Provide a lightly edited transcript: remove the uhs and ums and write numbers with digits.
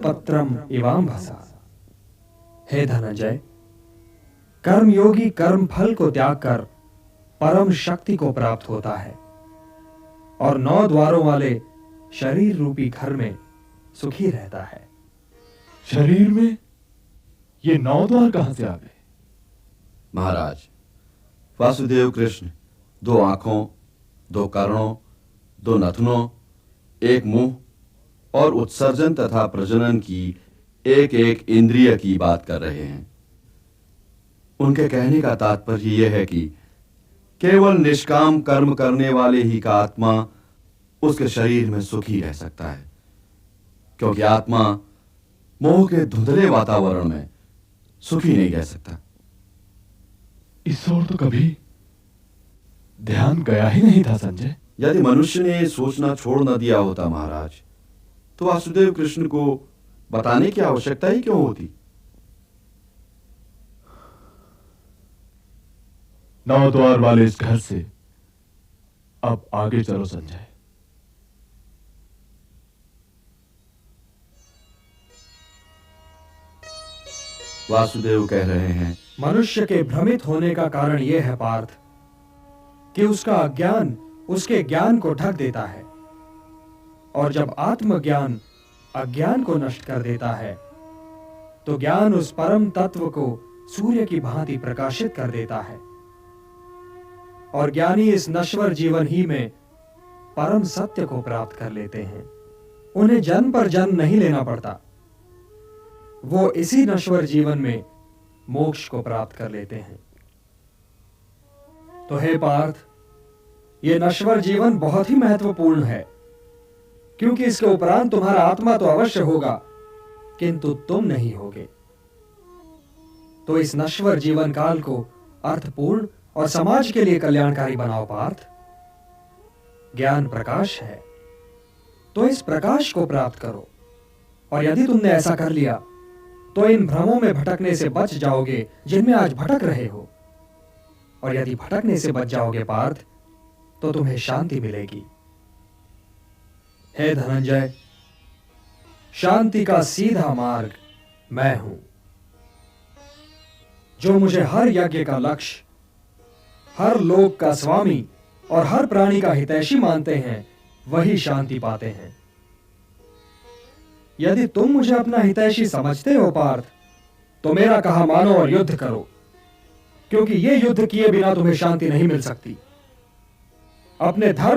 पत्रम इवाम्भसा। हे धनंजय, कर्मयोगी कर्म फल को त्याग कर परम शक्ति को प्राप्त होता है और 9 द्वारों वाले शरीर रूपी घर में सुखी रहता है। शरीर में ये 9 द्वार कहां से आ गए? महाराज, वासुदेव कृष्ण 2 आंखों, 2 कर्णों, 2 नथनों, 1 मुंह और उत्सर्जन तथा प्रजनन की एक एक इंद्रिय की बात कर रहे हैं। उनके कहने का तात्पर्य यह है कि केवल निष्काम कर्म करने वाले ही का आत्मा उसके शरीर में सुखी रह सकता है, क्योंकि आत्मा मोह के धुंधले वातावरण में सुखी नहीं रह सकता। इस ओर तो कभी ध्यान गया ही नहीं था संजय। यदि मनुष्य ने सोचना छोड़ न दिया होता महाराज, तो वासुदेव कृष्ण को बताने की आवश्यकता ही क्यों होती? 9 द्वार वाले इस घर से अब आगे चलो संजय। वासुदेव कह रहे हैं, मनुष्य के भ्रमित होने का कारण यह है पार्थ कि उसका अज्ञान उसके ज्ञान को ढक देता है, और जब आत्मज्ञान अज्ञान को नष्ट कर देता है तो ज्ञान उस परम तत्व को सूर्य की भांति प्रकाशित कर देता है, और ज्ञानी इस नश्वर जीवन ही में परम सत्य को प्राप्त कर लेते हैं। उन्हें जन्म पर जन्म नहीं लेना पड़ता, वो इसी नश्वर जीवन में मोक्ष को प्राप्त कर लेते हैं। तो हे पार्थ, यह नश्वर जीवन बहुत ही महत्वपूर्ण है, क्योंकि इसके उपरांत तुम्हारा आत्मा तो अवश्य होगा, किंतु तुम नहीं होगे। तो इस नश्वर जीवन काल को अर्थपूर्ण और समाज के लिए कल्याणकारी बनाओ पार्थ। ज्ञान प्रकाश है, तो इस प्रकाश को प्राप्त करो, और यदि तुमने ऐसा कर लिया तो इन भ्रमों में भटकने से बच जाओगे जिनमें आज भटक रहे हो, और यदि भटकने से बच जाओगे पार्थ, तो तुम्हें शांति मिलेगी। हे धनंजय, शांति का सीधा मार्ग मैं हूं। जो मुझे हर यज्ञ का लक्ष्य, हर लोक का स्वामी और हर प्राणी का हितैषी मानते हैं, वही शांति पाते हैं। यदि तुम मुझे अपना हितैषी समझते हो पार्थ, तो मेरा कहा मानो और युद्ध करो, क्योंकि ये युद्ध किए बिना तुम्हें शांति नहीं मिल सकती। अपने धर्म